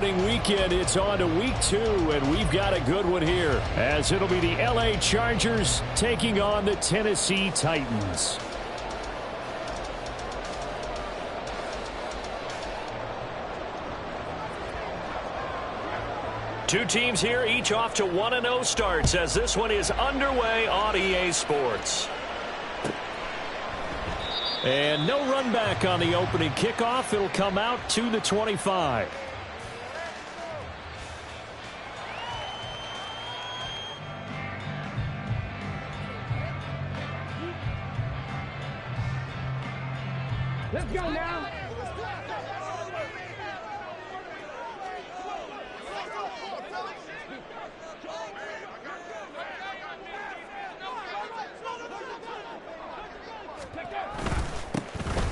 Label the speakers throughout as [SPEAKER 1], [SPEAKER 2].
[SPEAKER 1] Weekend, it's on to week 2, and we've got a good one here, as it'll be the LA Chargers taking on the Tennessee Titans. Two teams here, each off to 1-0 starts, as this one is underway on EA Sports. And no run back on the opening kickoff. It'll come out to the 25.
[SPEAKER 2] Let's go now.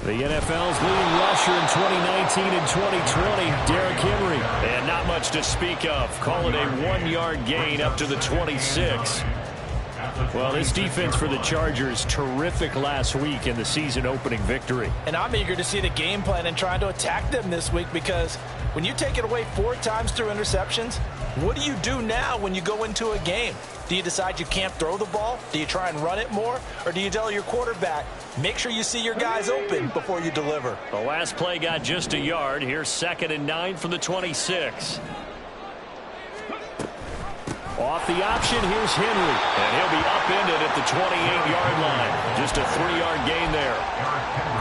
[SPEAKER 1] The NFL's leading rusher in 2019 and 2020, Derrick Henry. And not much to speak of. Call it a 1-yard gain up to the 26. Well, this defense for the Chargers, terrific last week in the season opening victory.
[SPEAKER 3] And I'm eager to see the game plan and trying to attack them this week, because when you take it away 4 times through interceptions, what do you do now when you go into a game? Do you decide you can't throw the ball? Do you try and run it more? Or do you tell your quarterback, make sure you see your guys open before you deliver?
[SPEAKER 1] The last play got just a yard. Here's 2nd and 9 from the 26. Off the option, here's Henry. And he'll be upended at the 28-yard line. Just a 3-yard gain there.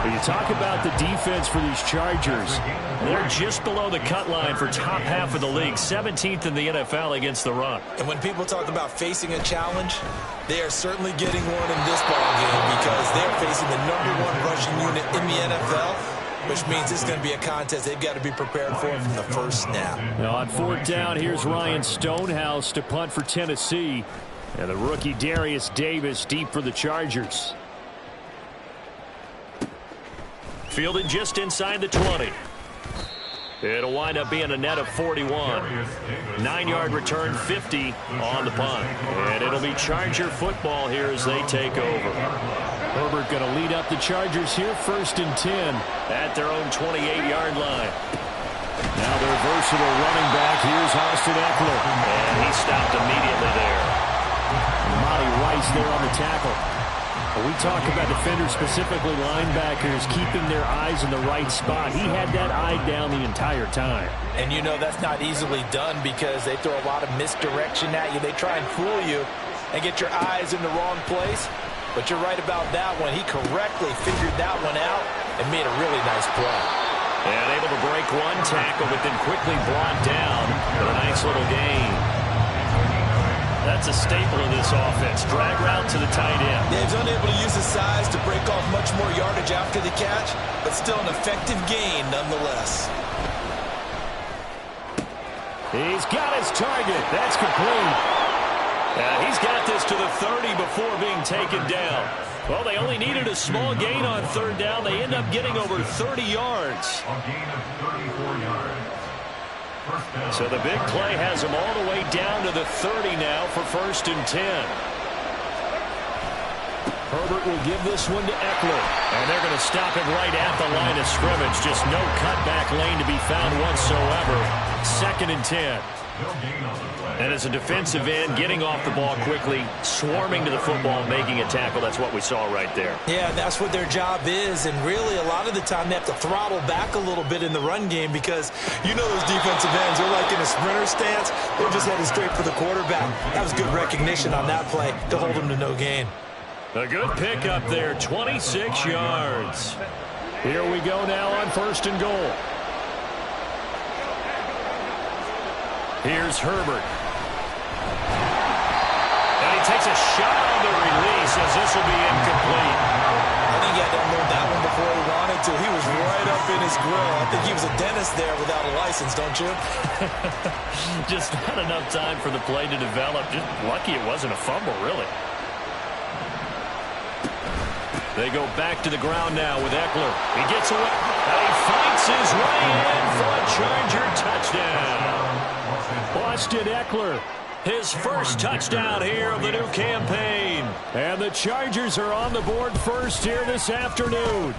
[SPEAKER 1] When you talk about the defense for these Chargers, they're just below the cut line for top half of the league, 17th in the NFL against the run.
[SPEAKER 3] And when people talk about facing a challenge, they are certainly getting one in this ballgame, because they're facing the #1 rushing unit in the NFL, which means it's going to be a contest they've got to be prepared for from the first snap.
[SPEAKER 1] Now on 4th down, here's Ryan Stonehouse to punt for Tennessee. And the rookie Darius Davis deep for the Chargers. Fielded just inside the 20. It'll wind up being a net of 41. 9-yard return, 50 on the punt. And it'll be Charger football here as they take over. Herbert going to lead up the Chargers here, 1st and 10 at their own 28-yard line. Now their versatile running back, here's Austin Eckler. And he stopped immediately there. Monty Rice there on the tackle. We talk about defenders, specifically linebackers, keeping their eyes in the right spot. He had that eye down the entire time.
[SPEAKER 3] And you know that's not easily done, because they throw a lot of misdirection at you. They try and fool you and get your eyes in the wrong place. But you're right about that one. He correctly figured that one out and made a really nice play.
[SPEAKER 1] And able to break one tackle, but then quickly brought down with a nice little gain. That's a staple of this offense. Drag route to the tight end.
[SPEAKER 3] Yeah, he's unable to use his size to break off much more yardage after the catch, but still an effective gain nonetheless.
[SPEAKER 1] He's got his target. That's complete. He's got this to the 30 before being taken down. Well, they only needed a small gain on 3rd down. They end up getting over 30 yards.
[SPEAKER 4] A gain of 34 yards.
[SPEAKER 1] So the big play has them all the way down to the 30 now for 1st and 10. Herbert will give this one to Eckler. And they're going to stop him right at the line of scrimmage. Just no cutback lane to be found whatsoever. 2nd and 10. And as a defensive end, getting off the ball quickly, swarming to the football, making a tackle. That's what we saw right there.
[SPEAKER 3] Yeah, that's what their job is. And really, a lot of the time, they have to throttle back a little bit in the run game, because you know those defensive ends, they're like in a sprinter stance. They're just heading straight for the quarterback. That was good recognition on that play to hold him to no gain.
[SPEAKER 1] A good pick up there, 26 yards. Here we go now on 1st and goal. Here's Herbert. And he takes a shot on the release, as this will be incomplete.
[SPEAKER 3] I think he had to unload that one before he wanted to. He was right up in his grill. I think he was a dentist there without a license, don't you?
[SPEAKER 1] Just not enough time for the play to develop. Just lucky it wasn't a fumble, really. They go back to the ground now with Eckler. He gets away, and he fights his way in for a Charger touchdown. Austin Eckler, his first touchdown here of the new campaign. And the Chargers are on the board first here this afternoon.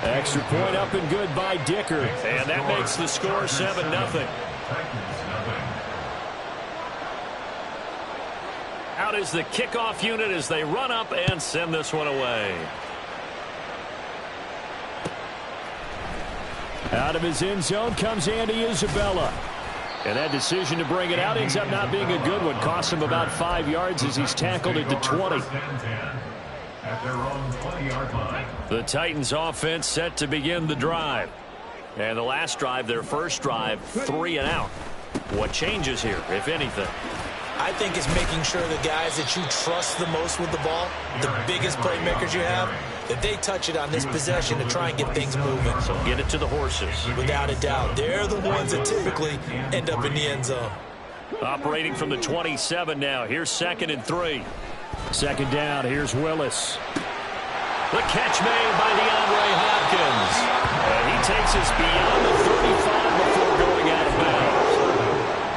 [SPEAKER 1] Extra point up and good by Dicker. And that makes the score 7-0. Out is the kickoff unit as they run up and send this one away. Out of his end zone comes Andy Isabella. And that decision to bring it out ends up not being a good one. Costs him about 5 yards as he's tackled at the 20.
[SPEAKER 4] At their own 20-yard line.
[SPEAKER 1] The Titans offense set to begin the drive. And the last drive, their first drive, 3 and out. What changes here, if anything?
[SPEAKER 3] I think it's making sure the guys that you trust the most with the ball, the biggest playmakers you have, that they touch it on this possession to try and get things moving.
[SPEAKER 1] So get it to the horses.
[SPEAKER 3] Without a doubt. They're the ones that typically end up in the end zone.
[SPEAKER 1] Operating from the 27 now. Here's 2nd and 3. Second down, here's Willis. The catch made by DeAndre Hopkins. And he takes us beyond the 35 before going out of bounds.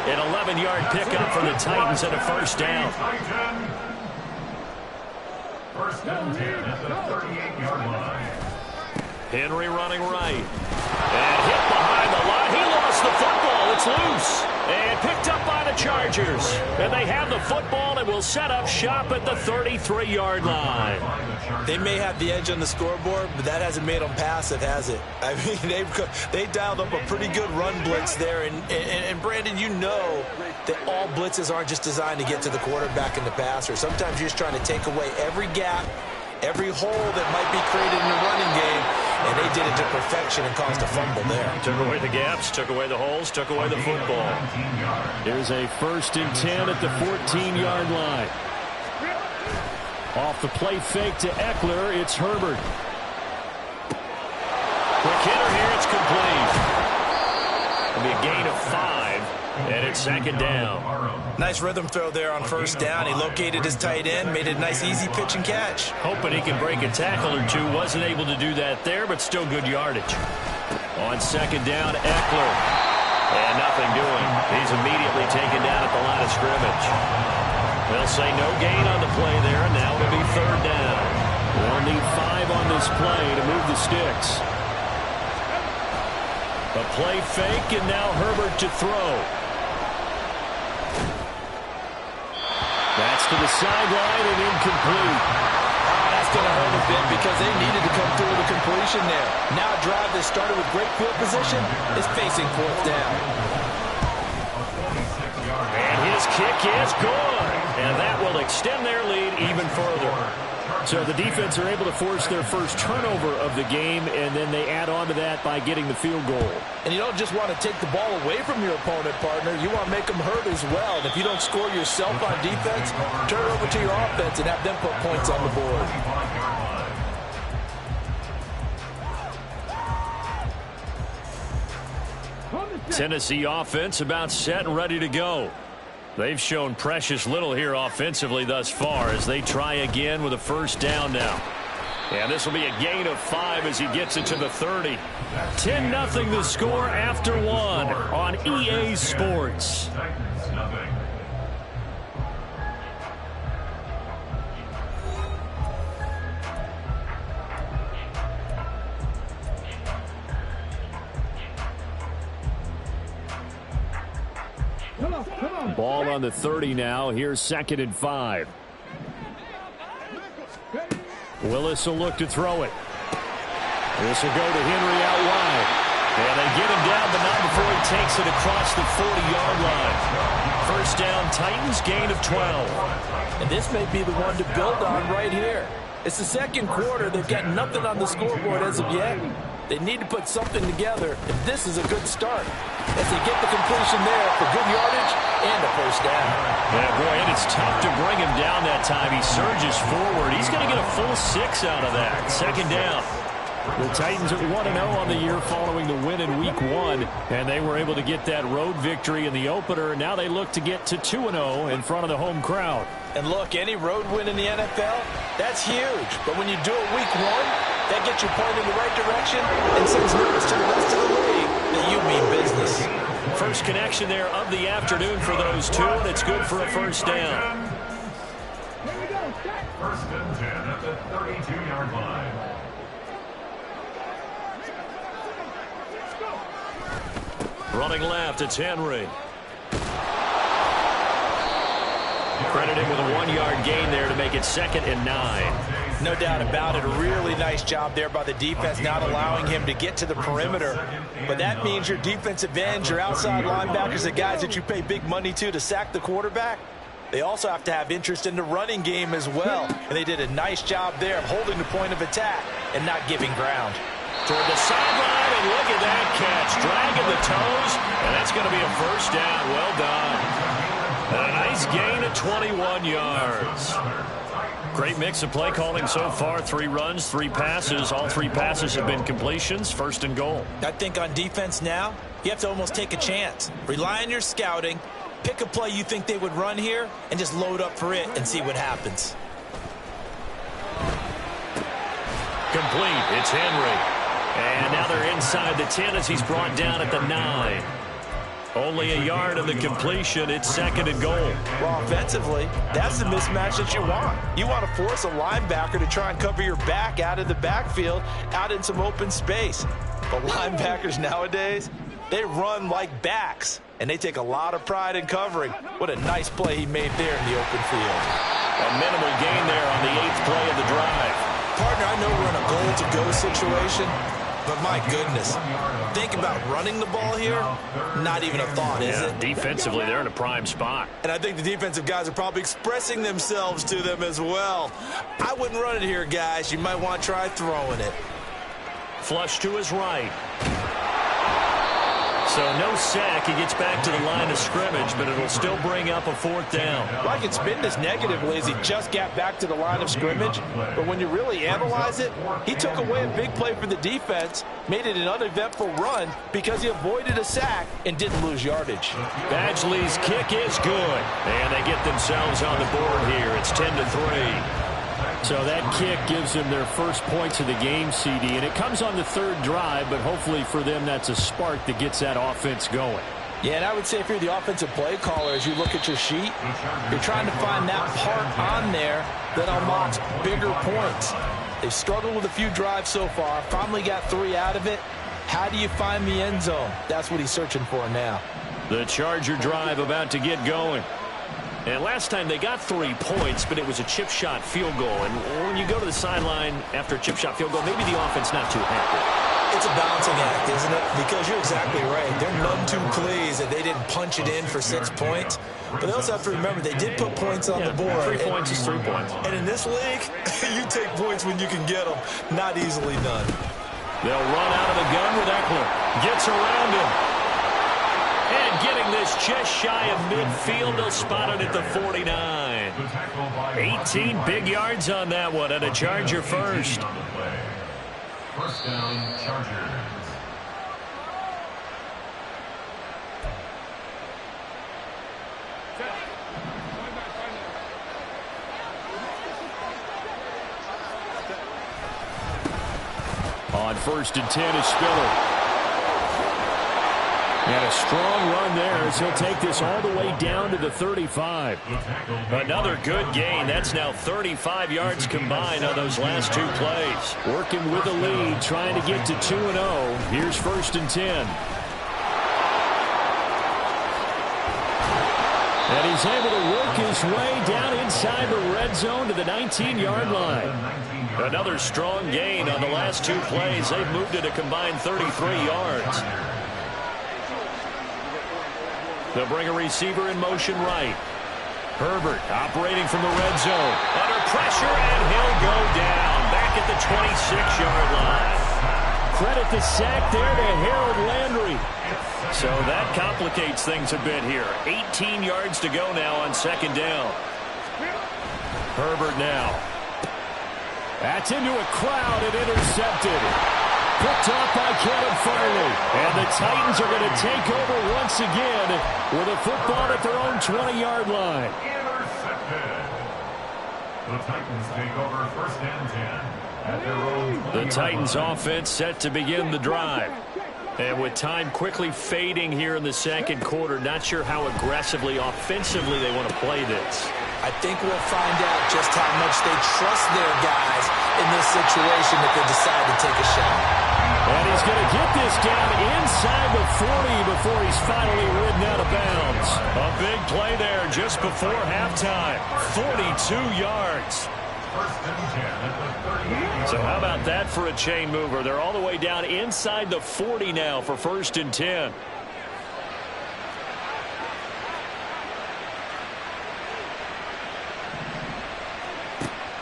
[SPEAKER 1] An 11-yard pickup for the Titans and a first down.
[SPEAKER 4] First and 10 at the 38-yard line.
[SPEAKER 1] Henry running right. And hit behind the line. He lost the football. It's loose. And picked up by the Chargers. And they have the football and will set up shop at the 33-yard line.
[SPEAKER 3] They may have the edge on the scoreboard, but that hasn't made them passive, has it? I mean, they dialed up a pretty good run blitz there. And Brandon, you know that all blitzes aren't just designed to get to the quarterback and the passer. Sometimes you're just trying to take away every gap, every hole that might be created in the running game, and they did it to perfection and caused a fumble there.
[SPEAKER 1] Took away the gaps, took away the holes, took away the football. Here's a 1st and 10 at the 14-yard line. Off the play fake to Eckler, it's Herbert. Quick hitter here, it's complete. It'll be a gain of 5, and it's 2nd down.
[SPEAKER 3] Nice rhythm throw there on first down. He located his tight end, made it a nice easy pitch and catch.
[SPEAKER 1] Hoping he can break a tackle or two. Wasn't able to do that there, but still good yardage. On 2nd down, Eckler. And nothing doing. He's immediately taken down at the line of scrimmage. They'll say no gain on the play there, and now it'll be 3rd down. They'll need 5 on this play to move the sticks. A play fake, and now Herbert to throw. That's to the sideline and incomplete.
[SPEAKER 3] Oh, that's going to hurt a bit because they needed to come through with a completion there. Now a drive that started with great field position is facing 4th down.
[SPEAKER 1] And his kick is good. And that will extend their lead even further. So the defense are able to force their first turnover of the game, and then they add on to that by getting the field goal.
[SPEAKER 3] And you don't just want to take the ball away from your opponent, partner. You want to make them hurt as well. And if you don't score yourself on defense, turn it over to your offense and have them put points on the board.
[SPEAKER 1] Tennessee offense about set and ready to go. They've shown precious little here offensively thus far as they try again with a first down now. And this will be a gain of 5 as he gets it to the 30. 10-0 the score after 1 on EA Sports. Ball on the 30 now. Here's 2nd and 5. Willis will look to throw it. This will go to Henry out wide. And they get him down, but not before he takes it across the 40-yard line. First down, Titans, gain of 12.
[SPEAKER 3] And this may be the one to build on right here. It's the 2nd quarter. They've got nothing on the scoreboard as of yet. They need to put something together, and this is a good start as they get the completion there for good yardage and a first down.
[SPEAKER 1] Yeah, boy, and it's tough to bring him down that time. He surges forward. He's going to get a full 6 out of that. 2nd down. The Titans are 1-0 on the year following the win in Week 1, and they were able to get that road victory in the opener. Now they look to get to 2-0 in front of the home crowd.
[SPEAKER 3] And look, any road win in the NFL, that's huge. But when you do it Week 1, that gets you pointed in the right direction and sends notice to the rest of the league that you mean business.
[SPEAKER 1] First connection there of the afternoon for those two, and it's good for a first down.
[SPEAKER 4] First and 10 at the 32-yard line.
[SPEAKER 1] Running left, it's Henry. Credited with a 1-yard gain there to make it 2nd and 9.
[SPEAKER 3] No doubt about it. A really nice job there by the defense, not allowing him to get to the perimeter. But that means your defensive ends, your outside linebackers, the guys that you pay big money to sack the quarterback, they also have to have interest in the running game as well. And they did a nice job there of holding the point of attack and not giving ground.
[SPEAKER 1] Toward the sideline, and look at that catch. Dragging the toes, and that's going to be a first down. Well done. And a nice gain of 21 yards. Great mix of play calling so far. 3 runs, 3 passes. All 3 passes have been completions. 1st and goal.
[SPEAKER 3] I think on defense now, you have to almost take a chance. Rely on your scouting. Pick a play you think they would run here and just load up for it and see what happens.
[SPEAKER 1] Complete. It's Henry. And now they're inside the 10 as he's brought down at the 9. Only a yard of the completion. It's 2nd and goal.
[SPEAKER 3] Well, offensively, that's the mismatch that you want. You want to force a linebacker to try and cover your back out of the backfield, out in some open space. But linebackers nowadays, they run like backs, and they take a lot of pride in covering. What a nice play he made there in the open field.
[SPEAKER 1] A minimal gain there on the 8th play of the drive.
[SPEAKER 3] Partner, I know we're in a goal-to-go situation, but my goodness, think about running the ball here. Not even a thought, is it?
[SPEAKER 1] Defensively, they're in a prime spot.
[SPEAKER 3] And I think the defensive guys are probably expressing themselves to them as well. I wouldn't run it here, guys. You might want to try throwing it.
[SPEAKER 1] Flush to his right. So no sack. He gets back to the line of scrimmage, but it'll still bring up a 4th down.
[SPEAKER 3] Well, I can spin this negatively as he just got back to the line of scrimmage. But when you really analyze it, he took away a big play for the defense, made it an uneventful run because he avoided a sack and didn't lose yardage.
[SPEAKER 1] Badgley's kick is good. And they get themselves on the board here. It's 10-3.
[SPEAKER 5] So that kick gives them their first points of the game, CD, and it comes on the 3rd drive, but hopefully for them that's a spark that gets that offense going.
[SPEAKER 3] Yeah, and I would say if you're the offensive play caller, as you look at your sheet, you're trying to find that part on there that unlocks bigger points. They've struggled with a few drives so far, finally got 3 out of it. How do you find the end zone? That's what he's searching for now.
[SPEAKER 1] The Charger drive about to get going. And last time they got 3 points, but it was a chip shot field goal. And when you go to the sideline after a chip shot field goal, maybe the offense not too happy.
[SPEAKER 3] It's a balancing act, isn't it? Because you're exactly right. They're none too pleased that they didn't punch it in for 6 points. But they also have to remember they did put points on the board.
[SPEAKER 1] 3 points is 3 points.
[SPEAKER 3] And in this league, you take points when you can get them. Not easily done.
[SPEAKER 1] They'll run out of the gun with Eckler. Gets around him. And getting this just shy of midfield, they'll spot it at the 49. 18 big yards on that one, and a Charger first.
[SPEAKER 4] First down, Chargers.
[SPEAKER 5] On 1st and 10 is Spiller. And a strong run there as he'll take this all the way down to the 35.
[SPEAKER 1] Another good gain. That's now 35 yards combined on those last 2 plays.
[SPEAKER 5] Working with a lead, trying to get to 2-0. Here's 1st and 10. And he's able to work his way down inside the red zone to the 19-yard line.
[SPEAKER 1] Another strong gain on the last 2 plays. They've moved it a combined 33 yards. They'll bring a receiver in motion right. Herbert operating from the red zone. Under pressure, and he'll go down. Back at the 26-yard line.
[SPEAKER 5] Credit the sack there to Harold Landry.
[SPEAKER 1] So that complicates things a bit here. 18 yards to go now on 2nd down. Herbert now.
[SPEAKER 5] That's into a crowd and intercepted. Picked off by Caleb Farley. And the Titans are going to take over once again with a football at their own 20-yard line.
[SPEAKER 4] Intercepted. The Titans take over 1st and 10 at their own 20-yard line.
[SPEAKER 1] The Titans offense set to begin the drive. And with time quickly fading here in the 2nd quarter, not sure how aggressively, offensively they want to play this.
[SPEAKER 3] I think we'll find out just how much they trust their guys in this situation if they decide to take a shot.
[SPEAKER 5] And he's going to get this down inside the 40 before he's finally ridden out of bounds.
[SPEAKER 1] A big play there just before halftime. 42 yards. So how about that for a chain mover? They're all the way down inside the 40 now for 1st and 10.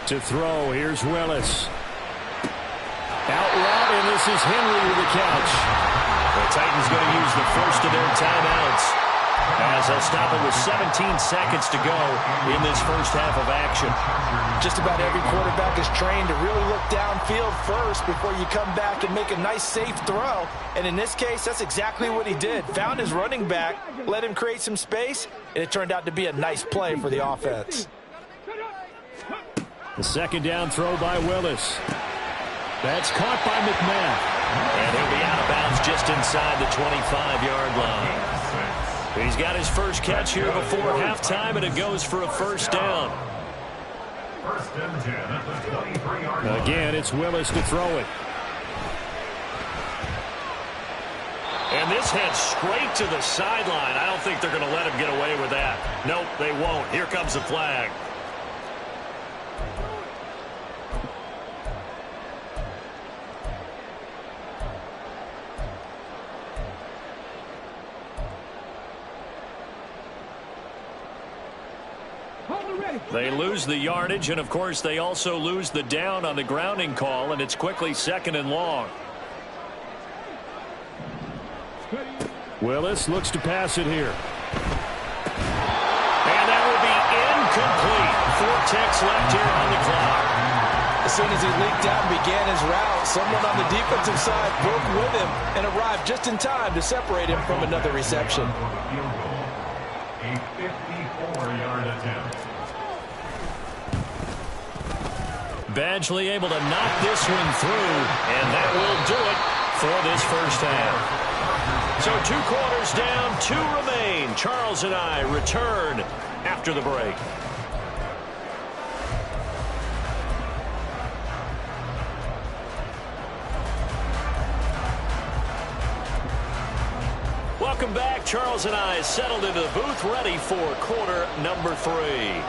[SPEAKER 5] To throw, here's Willis. Out route, and this is Henry with the catch.
[SPEAKER 1] The Titans going to use the first of their timeouts as they'll stop it with 17 seconds to go in this first half of action.
[SPEAKER 3] Just about every quarterback is trained to really look downfield first before you come back and make a nice, safe throw. And in this case, that's exactly what he did. Found his running back, let him create some space, and it turned out to be a nice play for the offense.
[SPEAKER 5] The second down throw by Willis. That's caught by McMahon.
[SPEAKER 1] And he'll be out of bounds just inside the 25-yard line. He's got his first catch here before halftime, and it goes for a first down.
[SPEAKER 4] First and 10 at the 23-yard line.
[SPEAKER 5] Again, it's Willis to throw it.
[SPEAKER 1] And this heads straight to the sideline. I don't think they're going to let him get away with that. Nope, they won't. Here comes the flag. They lose the yardage, and of course they also lose the down on the grounding call, and it's quickly 2nd and long.
[SPEAKER 5] Willis looks to pass it here.
[SPEAKER 1] And that will be incomplete. 4 ticks left here on the clock.
[SPEAKER 3] As soon as he leaked out and began his route, someone on the defensive side broke with him and arrived just in time to separate him from another reception.
[SPEAKER 4] A 54-yard attempt.
[SPEAKER 1] Badgley able to knock this one through, and that will do it for this first half. So 2 quarters down, 2 remain. Charles and I return after the break. Welcome back. Charles and I settled into the booth, ready for quarter number 3.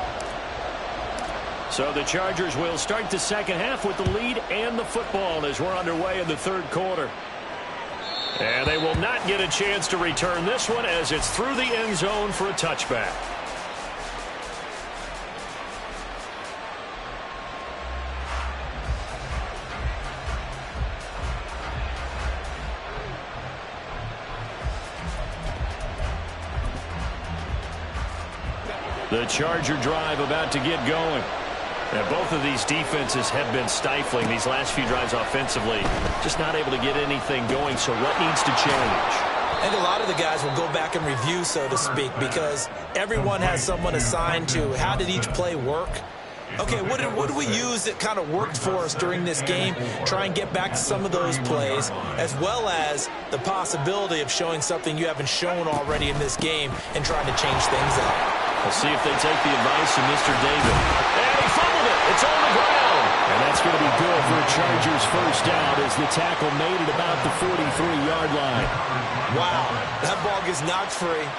[SPEAKER 1] So the Chargers will start the second half with the lead and the football as we're underway in the 3rd quarter. And they will not get a chance to return this one as it's through the end zone for a touchback. The Charger drive about to get going. And both of these defenses have been stifling these last few drives offensively. Just not able to get anything going, so what needs to change?
[SPEAKER 3] I think a lot of the guys will go back and review, so to speak, because everyone has someone assigned to how did each play work. Okay, what did we use that kind of worked for us during this game? Try and get back to some of those plays, as well as the possibility of showing something you haven't shown already in this game and trying to change things up.
[SPEAKER 1] We'll see if they take the advice of Mr. David. And he fumbled it. It's on the ground.
[SPEAKER 5] And that's going to be good for a Chargers first down as the tackle made it about the 43-yard line.
[SPEAKER 3] Wow, that ball gets knocked free,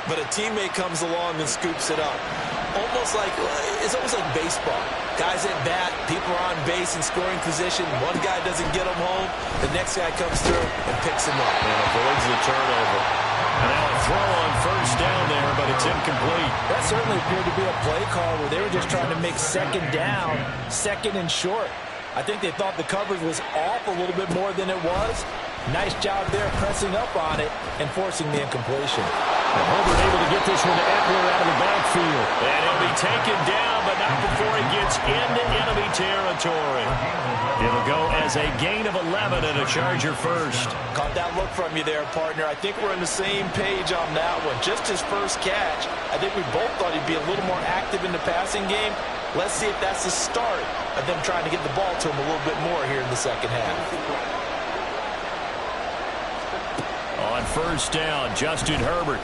[SPEAKER 3] but a teammate comes along and scoops it up. It's almost like baseball. Guys at bat, people are on base in scoring position. One guy doesn't get them home. The next guy comes through and picks him up.
[SPEAKER 1] And avoids the turnover. And now a throw on first down there, but it's incomplete.
[SPEAKER 3] That certainly appeared to be a play call where they were just trying to make second down, second and short. I think they thought the coverage was off a little bit more than it was. Nice job there pressing up on it and forcing the incompletion.
[SPEAKER 5] And Herbert able to get this one to Eckler out of the backfield.
[SPEAKER 1] And he'll be taken down, but not before he gets into enemy territory. It'll go as a gain of 11 and a Charger first.
[SPEAKER 3] Caught that look from you there, partner. I think we're on the same page on that one. Just his first catch. I think we both thought he'd be a little more active in the passing game. Let's see if that's the start of them trying to get the ball to him a little bit more here in the second half.
[SPEAKER 1] On first down, Justin Herbert.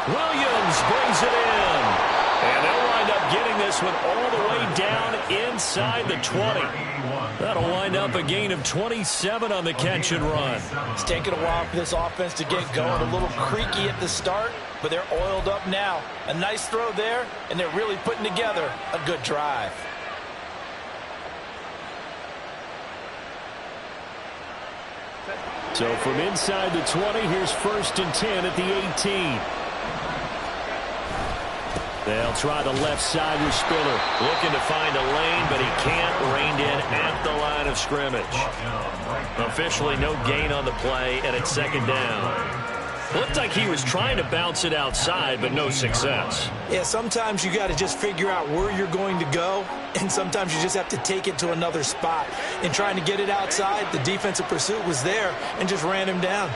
[SPEAKER 1] Williams brings it in. And they'll wind up getting this this one all the way down inside the 20. That'll wind up a gain of 27 on the catch and run.
[SPEAKER 3] It's taken a while for this offense to get going. A little creaky at the start, but they're oiled up now. A nice throw there, and they're really putting together a good drive.
[SPEAKER 5] So from inside the 20, here's 1st and 10 at the 18. They'll try the left side with Spiller.
[SPEAKER 1] Looking to find a lane, but he can't. Reined in at the line of scrimmage. Officially no gain on the play, and it's 2nd down. Looked like he was trying to bounce it outside, but no success.
[SPEAKER 3] Yeah, sometimes you got to just figure out where you're going to go, and sometimes you just have to take it to another spot. In trying to get it outside, the defensive pursuit was there and just ran him down.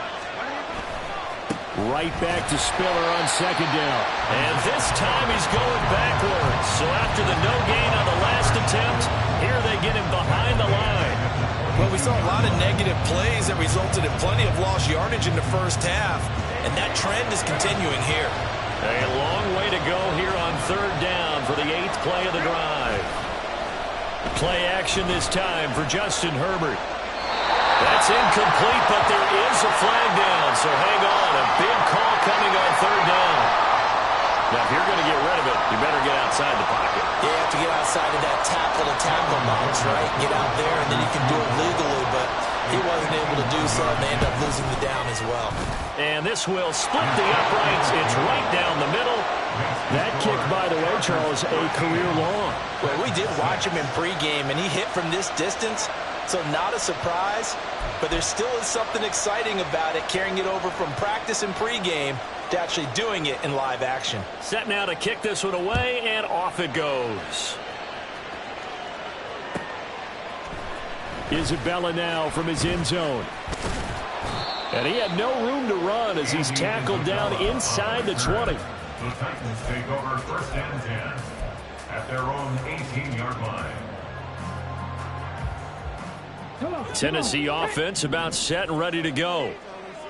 [SPEAKER 5] Right back to Spiller on 2nd down.
[SPEAKER 1] And this time he's going backwards. So after the no gain on the last attempt, here they get him behind the line.
[SPEAKER 3] Well, we saw a lot of negative plays that resulted in plenty of lost yardage in the first half, and that trend is continuing here.
[SPEAKER 1] A long way to go here on 3rd down for the 8th play of the drive. Play action this time for Justin Herbert. That's incomplete, but there is a flag down, so hang on. A big call coming on 3rd down. Now, if you're going to get rid of it, you better get outside the pocket.
[SPEAKER 3] You have to get outside of that tackle-to-tackle box, right? Get out there, and then you can do it legally, but he wasn't able to do so, and they end up losing the down as well.
[SPEAKER 1] And this will split the uprights. It's right down the middle.
[SPEAKER 5] That kick, by the way, Charles, a career long.
[SPEAKER 3] Well, we did watch him in pregame, and he hit from this distance, so not a surprise, but there still is something exciting about it, carrying it over from practice and pregame to actually doing it in live action.
[SPEAKER 1] Set now to kick this one away, and off it goes.
[SPEAKER 5] Isabella now from his end zone. And he had no room to run as he's tackled down inside the 20.
[SPEAKER 4] The Titans take over 1st and 10 at their own 18-yard line.
[SPEAKER 1] Tennessee offense about set and ready to go.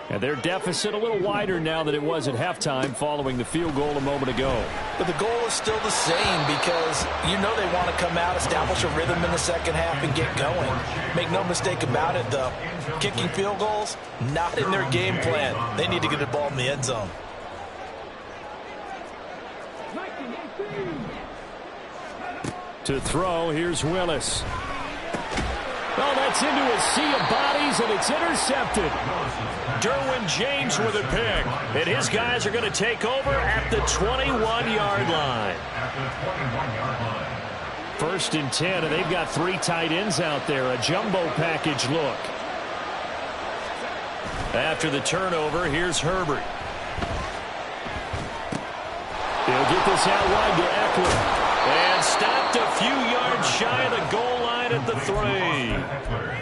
[SPEAKER 5] And their deficit a little wider now than it was at halftime following the field goal a moment ago.
[SPEAKER 3] But the goal is still the same because you know they want to come out, establish a rhythm in the second half, and get going. Make no mistake about it, though. Kicking field goals, not in their game plan. They need to get the ball in the end zone.
[SPEAKER 5] To throw, here's Willis. Oh, that's into a sea of bodies, and it's intercepted.
[SPEAKER 1] Derwin James with a pick. And his guys are going to take over at the 21-yard line.
[SPEAKER 5] 1st and 10, and they've got 3 tight ends out there. A jumbo package look.
[SPEAKER 1] After the turnover, here's Herbert.
[SPEAKER 5] They'll get this out wide to Eckler.
[SPEAKER 1] And stopped a few yards shy of the goal line at the 3.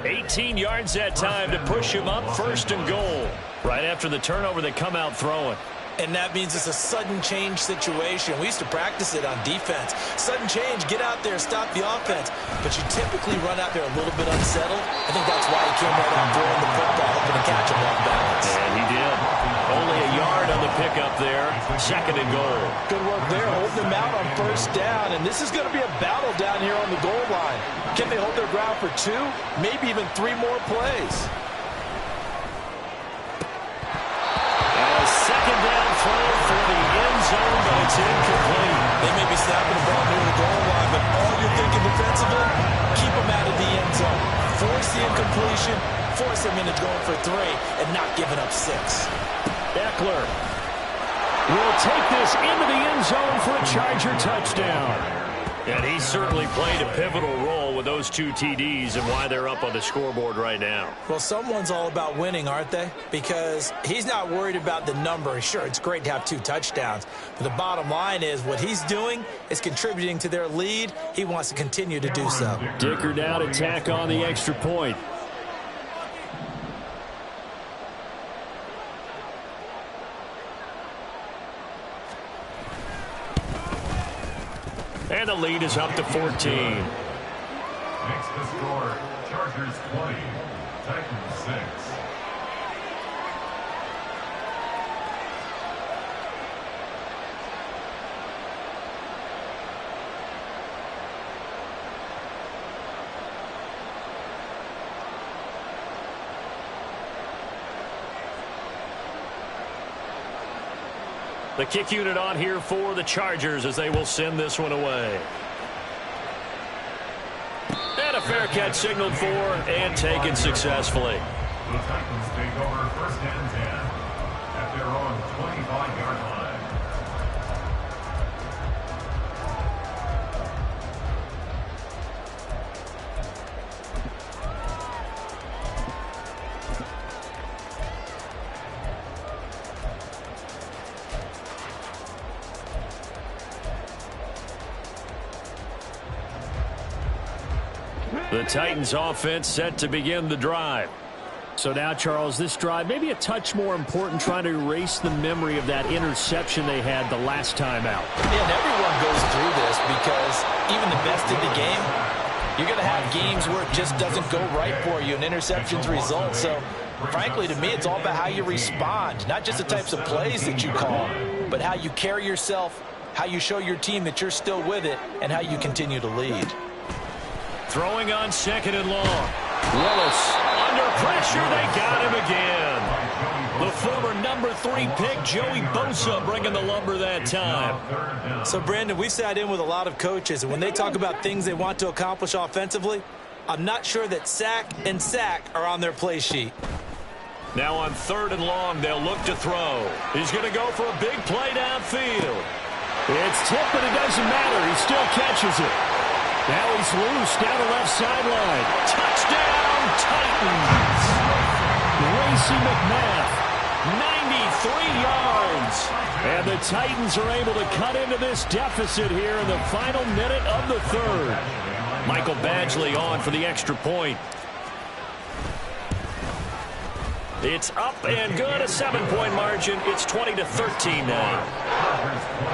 [SPEAKER 1] 18 yards that time to push him up 1st and goal. Right after the turnover, they come out throwing.
[SPEAKER 3] And that means it's a sudden change situation. We used to practice it on defense. Sudden change, get out there, stop the offense. But you typically run out there a little bit unsettled. I think that's why he came right out throwing the football, hoping to catch him off balance.
[SPEAKER 1] And he did. Only a yard on the pickup there. 2nd and goal.
[SPEAKER 3] Good work there, holding them out on 1st down. And this is going to be a battle down here on the goal line. Can they hold their ground for 2, maybe even 3 more plays?
[SPEAKER 1] Second down throw for the end zone, but it's incomplete.
[SPEAKER 3] They may be snapping the ball near the goal line, but all you're thinking defensively, keep them out of the end zone. Force the incompletion, force them into going for 3, and not giving up 6.
[SPEAKER 5] Eckler will take this into the end zone for a Charger touchdown.
[SPEAKER 1] And he certainly played a pivotal role with those 2 TDs and why they're up on the scoreboard right now.
[SPEAKER 3] Well, someone's all about winning, aren't they? Because he's not worried about the number. Sure, it's great to have 2 touchdowns. But the bottom line is what he's doing is contributing to their lead. He wants to continue to do so.
[SPEAKER 5] Dicker now to tack on the extra point.
[SPEAKER 1] And the lead is up to 14.
[SPEAKER 4] Next to score, Chargers 20, Titans 6.
[SPEAKER 1] The kick unit on here for the Chargers as they will send this one away. And a fair catch signaled for and taken successfully.
[SPEAKER 4] The Titans take over first and 10 at their own 25-yard line.
[SPEAKER 1] The Titans offense set to begin the drive.
[SPEAKER 5] So now, Charles, this drive maybe a touch more important, trying to erase the memory of that interception they had the last time out.
[SPEAKER 3] Yeah, and everyone goes through this because even the best in the game, you're going to have games where it just doesn't go right for you and interceptions result. So, frankly, to me, it's all about how you respond, not just the types of plays that you call, but how you carry yourself, how you show your team that you're still with it, and how you continue to lead.
[SPEAKER 1] Throwing on second and long. Willis under pressure. They got him again. The former number 3 pick, Joey Bosa, bringing the lumber that time.
[SPEAKER 3] So, Brandon, we've sat in with a lot of coaches, and when they talk about things they want to accomplish offensively, I'm not sure that sack and sack are on their play sheet.
[SPEAKER 1] Now on third and long, they'll look to throw. He's going to go for a big play downfield.
[SPEAKER 5] It's tipped, but it doesn't matter. He still catches it. Now he's loose down the left sideline.
[SPEAKER 1] Touchdown, Titans.
[SPEAKER 5] Racey McMath,
[SPEAKER 1] 93 yards.
[SPEAKER 5] and the Titans are able to cut into this deficit here in the final minute of the third.
[SPEAKER 1] Michael Badgley on for the extra point. It's up and good, a 7-point margin. It's 20-13 now.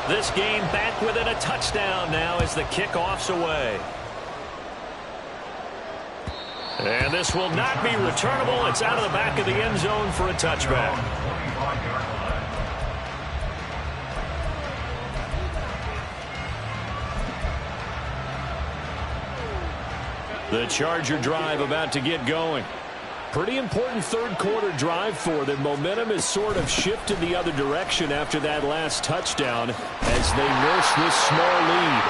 [SPEAKER 1] This game back within a touchdown now as the kickoff's away. And this will not be returnable. It's out of the back of the end zone for a touchback. The Charger drive about to get going. Pretty important third quarter drive for them. Momentum has sort of shifted the other direction after that last touchdown as they nurse this small lead.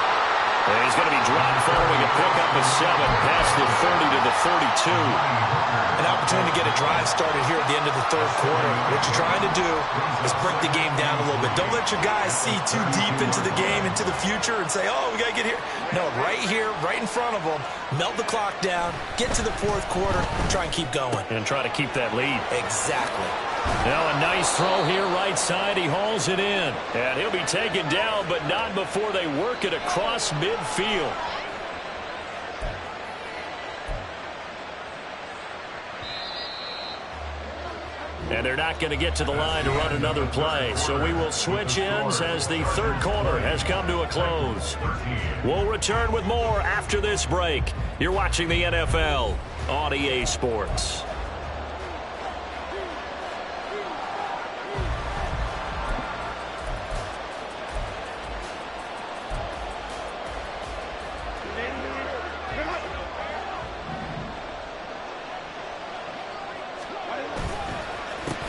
[SPEAKER 1] And he's going to be dropped following a pickup of 7 past the 30 to the 32.
[SPEAKER 3] An opportunity to get a drive started here at the end of the third quarter. What you're trying to do is break the game down a little bit. Don't let your guys see too deep into the game, into the future, and say, oh, we got to get here. No, right here, right in front of them, melt the clock down, get to the fourth quarter, try and keep going.
[SPEAKER 1] And try to keep that lead.
[SPEAKER 3] Exactly.
[SPEAKER 1] Now a nice throw here right side. He hauls it in. And he'll be taken down, but not before they work it across midfield. And they're not going to get to the line to run another play. So we will switch ends as the third quarter has come to a close. We'll return with more after this break. You're watching the NFL on EA Sports.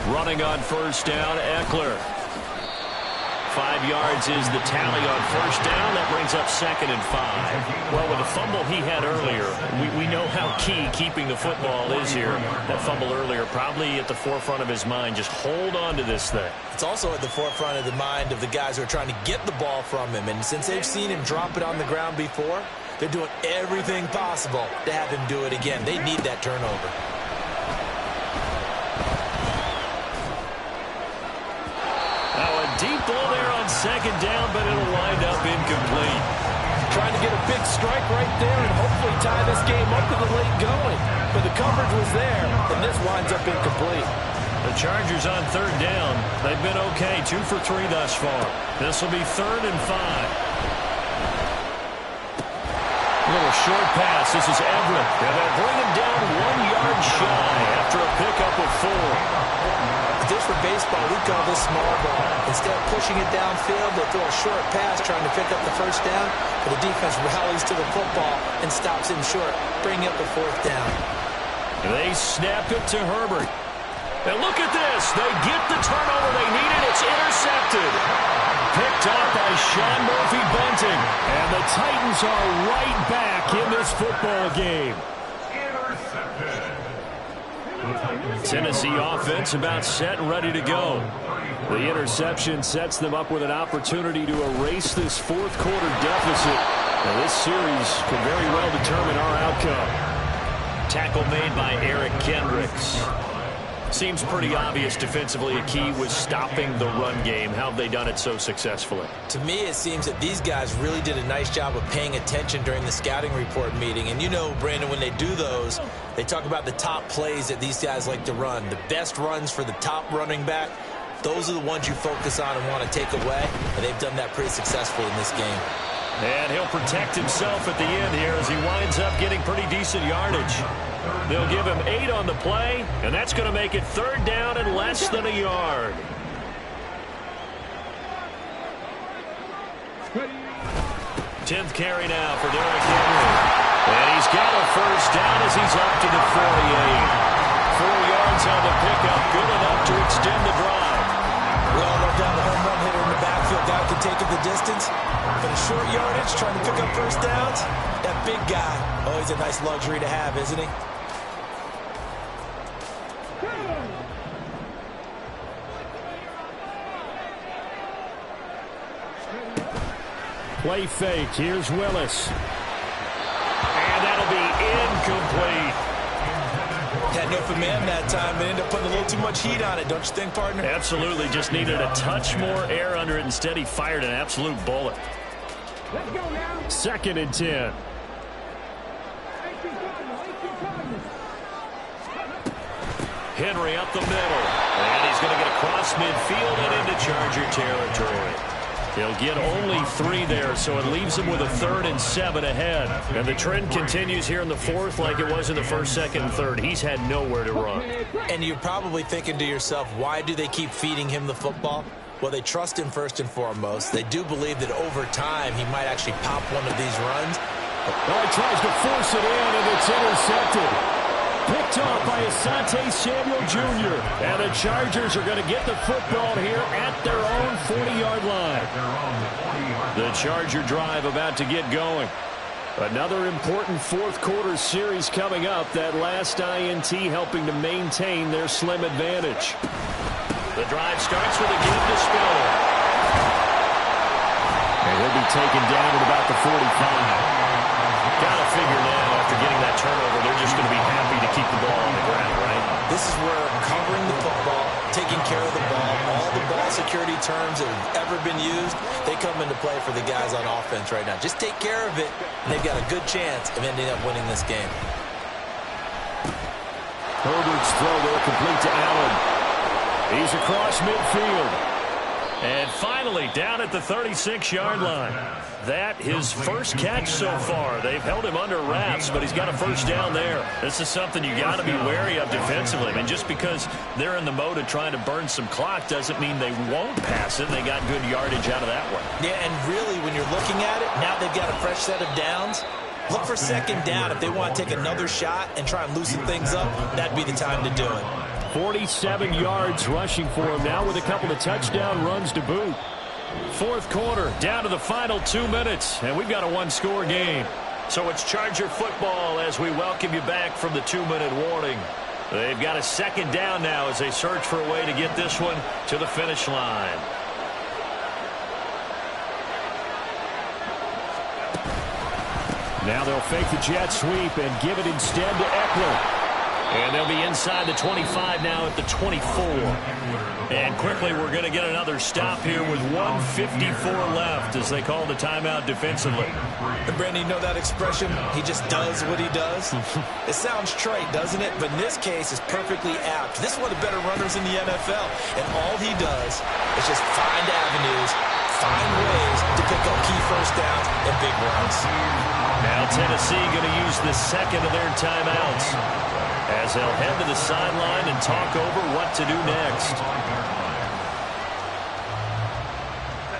[SPEAKER 1] Running on first down, Eckler. 5 yards is the tally on first down. That brings up 2nd and 5. Well, with the fumble he had earlier, we know how key keeping the football is here. That fumble earlier probably at the forefront of his mind. Just hold on to this thing.
[SPEAKER 3] It's also at the forefront of the mind of the guys who are trying to get the ball from him. And since they've seen him drop it on the ground before, they're doing everything possible to have him do it again. They need that turnover.
[SPEAKER 1] Deep ball there on 2nd down, but it'll wind up incomplete.
[SPEAKER 3] Trying to get a big strike right there and hopefully tie this game up to the late going. But the coverage was there, and this winds up incomplete.
[SPEAKER 1] The Chargers on 3rd down. They've been okay, 2 for 3 thus far. This will be 3rd and 5. A little short pass. This is Everett. And they'll bring him down 1 yard shy after a pickup of 4.
[SPEAKER 3] Just for baseball, we call this small ball. Instead of pushing it downfield, they throw a short pass trying to pick up the first down, but the defense rallies to the football and stops him short, bringing up the 4th down.
[SPEAKER 1] They snap it to Herbert. And look at this. They get the turnover they needed. It's intercepted. Picked off by Sean Murphy-Bunting. And the Titans are right back in this football game. Tennessee offense about set and ready to go. The interception sets them up with an opportunity to erase this 4th quarter deficit. Now, this series could very well determine our outcome. Tackle made by Eric Kendricks. Seems pretty obvious defensively a key was stopping the run game. How have they done it so successfully?
[SPEAKER 3] To me, it seems that these guys really did a nice job of paying attention during the scouting report meeting. And you know, Brandon, when they do those, they talk about the top plays that these guys like to run. The best runs for the top running back, those are the ones you focus on and want to take away. And they've done that pretty successfully in this game.
[SPEAKER 1] And he'll protect himself at the end here as he winds up getting pretty decent yardage. They'll give him 8 on the play, and that's going to make it 3rd down and less than a yard. Tenth carry now for Derrick Henry. And he's got a first down as he's up to the 48. 4 yards on the pickup, good enough to extend the drive.
[SPEAKER 3] Well, they're down the home run hitter in the backfield. Guy can take it the distance. But a short yardage, trying to pick up first downs, that big guy, always a nice luxury to have, isn't he?
[SPEAKER 5] Play fake. Here's Willis.
[SPEAKER 1] And that'll be incomplete.
[SPEAKER 3] Had no for man that time, but ended up putting a little too much heat on it, don't you think, partner?
[SPEAKER 1] Absolutely. Just needed a touch more air under it. Instead, he fired an absolute bullet.
[SPEAKER 2] Let's go now.
[SPEAKER 5] 2nd and 10.
[SPEAKER 1] Henry up the middle. And he's going to get across midfield and into Charger territory. He'll get only 3 there, so it leaves him with a 3rd and 7 ahead. And the trend continues here in the 4th like it was in the 1st, 2nd, and 3rd. He's had nowhere to run.
[SPEAKER 3] And you're probably thinking to yourself, why do they keep feeding him the football? Well, they trust him first and foremost. They do believe that over time he might actually pop one of these runs.
[SPEAKER 5] Oh, he tries to force it in, and it's intercepted. Picked off by Asante Samuel Jr. And the Chargers are going to get the football here at their own 40-yard line. The Charger drive about to get going. Another important 4th quarter series coming up. That last INT helping to maintain their slim advantage.
[SPEAKER 1] The drive starts with a give to Spiller.
[SPEAKER 5] And he'll be taken down at about the 45.
[SPEAKER 1] Gotta figure now, after getting that turnover, they're just going to be happy to keep the ball on the ground, right?
[SPEAKER 3] This is where covering the football, taking care of the ball, all the ball security terms that have ever been used, they come into play for the guys on offense right now. Just take care of it, and they've got a good chance of ending up winning this game.
[SPEAKER 5] Herbert's throw there complete to Allen. He's across midfield.
[SPEAKER 1] And finally, down at the 36-yard line. That his first catch so far. They've held him under wraps, but he's got a first down there. This is something you got to be wary of defensively. I mean, just because they're in the mode of trying to burn some clock doesn't mean they won't pass it. They got good yardage out of that one.
[SPEAKER 3] Yeah, and really, when you're looking at it, now they've got a fresh set of downs. Look for 2nd down. If they want to take another shot and try and loosen things up, that'd be the time to do it.
[SPEAKER 5] 47 yards rushing for him now with a couple of touchdown runs to boot.
[SPEAKER 1] 4th quarter, down to the final 2 minutes, and we've got a 1-score game. So it's Charger football as we welcome you back from the 2-minute warning. They've got a 2nd down now as they search for a way to get this one to the finish line.
[SPEAKER 5] Now they'll fake the jet sweep and give it instead to Eckler.
[SPEAKER 1] And they'll be inside the 25 now at the 24. And quickly we're going to get another stop here with 1:54 left as they call the timeout defensively.
[SPEAKER 3] And Brandon, you know that expression, he just does what he does? It sounds trite, doesn't it? But in this case, it's perfectly apt. This is one of the better runners in the NFL. And all he does is just find avenues, find ways to pick up key first downs and big runs.
[SPEAKER 1] Now Tennessee going to use the second of their timeouts as they'll head to the sideline and talk over what to do next.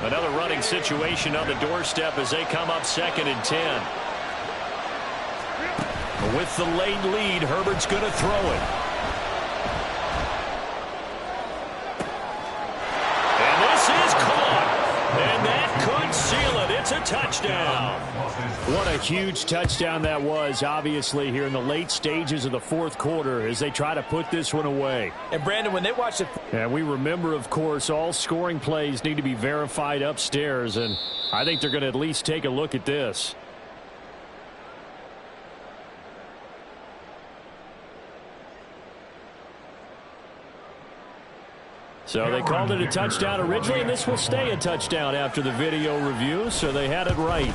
[SPEAKER 1] Another running situation on the doorstep as they come up 2nd and 10. With the late lead, Herbert's going to throw it. And this is caught. And that could seal it. It's a touchdown.
[SPEAKER 5] What a huge touchdown that was, obviously, here in the late stages of the 4th quarter as they try to put this one away.
[SPEAKER 3] And, Brandon, when they watch it...
[SPEAKER 5] And we remember, of course, all scoring plays need to be verified upstairs, and I think they're going to at least take a look at this. So they called it a touchdown originally, and this will stay a touchdown after the video review, so they had it right.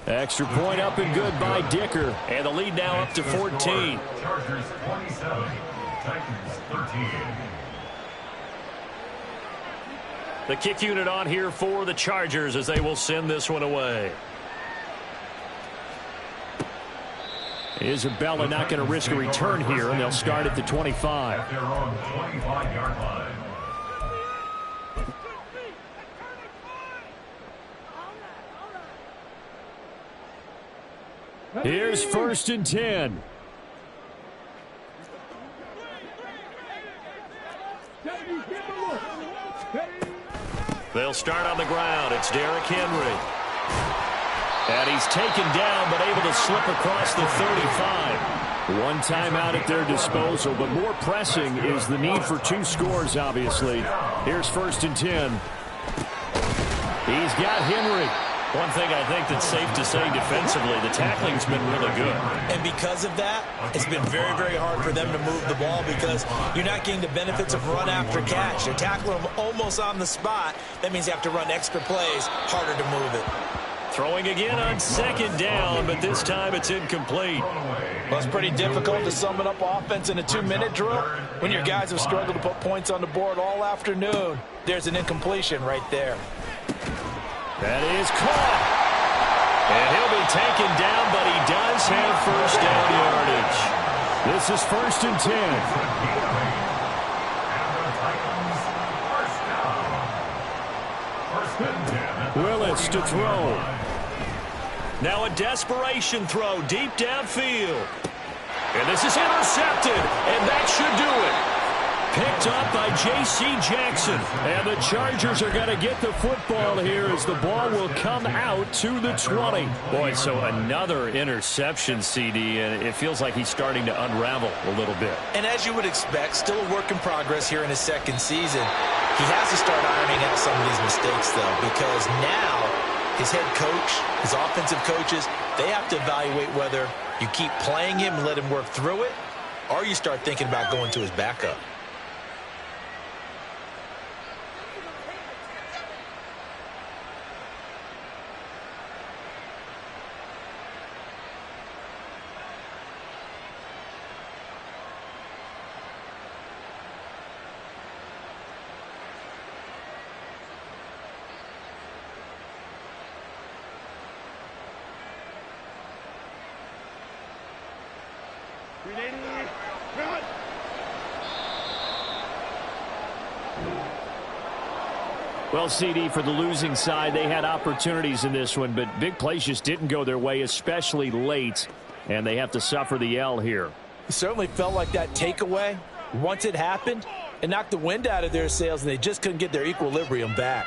[SPEAKER 5] Extra point up and good by Dicker.
[SPEAKER 1] And the lead now up to 14.
[SPEAKER 4] Chargers 27, Titans 13.
[SPEAKER 1] The kick unit on here for the Chargers as they will send this one away.
[SPEAKER 5] Isabella not going to risk a return here, and they'll start at the 25.
[SPEAKER 4] At their own 25-yard line.
[SPEAKER 5] Here's 1st and 10.
[SPEAKER 1] They'll start on the ground. It's Derrick Henry. And he's taken down, but able to slip across the 35.
[SPEAKER 5] One timeout at their disposal, but more pressing is the need for 2 scores, obviously. Here's 1st and 10. He's got Henry.
[SPEAKER 1] One thing I think that's safe to say defensively, the tackling's been really good.
[SPEAKER 3] And because of that, it's been very, very hard for them to move the ball because you're not getting the benefits of run after catch. They're tackling them almost on the spot. That means you have to run extra plays, harder to move it.
[SPEAKER 1] Throwing again on 2nd down, but this time it's incomplete.
[SPEAKER 3] Well, it's pretty difficult to sum it up offense in a 2-minute drill when your guys have struggled to put points on the board all afternoon. There's an incompletion right there.
[SPEAKER 5] That is caught.
[SPEAKER 1] And he'll be taken down, but he does have 1st down yardage.
[SPEAKER 5] This is 1st and 10. Willis to throw.
[SPEAKER 1] Now a desperation throw deep downfield. And this is intercepted, and that should do it. Picked up by J.C. Jackson.
[SPEAKER 5] And the Chargers are going to get the football here as the ball will come out to the 20.
[SPEAKER 1] Boy, so another interception, CD, and it feels like he's starting to unravel a little bit.
[SPEAKER 3] And as you would expect, still a work in progress here in his 2nd season. He has to start ironing out some of these mistakes, though, because now his head coach, his offensive coaches, they have to evaluate whether you keep playing him and let him work through it, or you start thinking about going to his backup.
[SPEAKER 5] Well, CD, for the losing side, they had opportunities in this one, but big plays just didn't go their way, especially late, and they have to suffer the L here.
[SPEAKER 3] It certainly felt like that takeaway, once it happened, it knocked the wind out of their sails, and they just couldn't get their equilibrium back.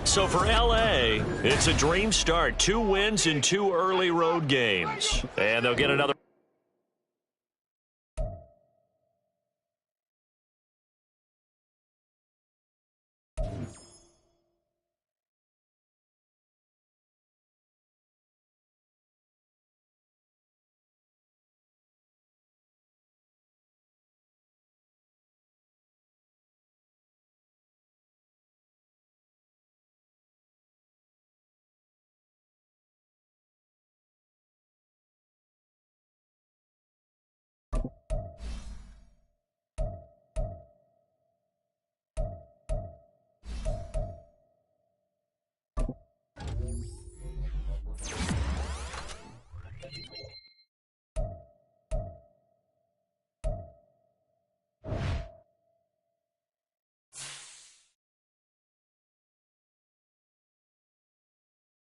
[SPEAKER 1] So for L.A., it's a dream start. 2 wins in 2 early road games. And they'll get another